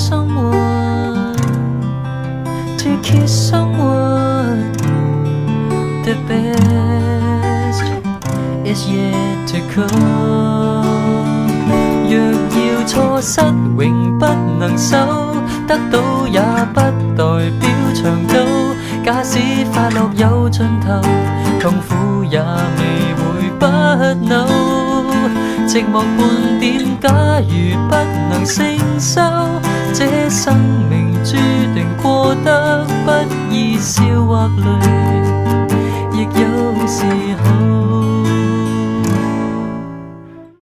someone, to kiss someone. The best is yet to come. 若要錯失永不能收，得到也不代表長久。假使快樂有盡頭，痛苦也未會不朽。寂寞半點，假如不能承受，這生命注定過得不易，笑或淚亦有時候。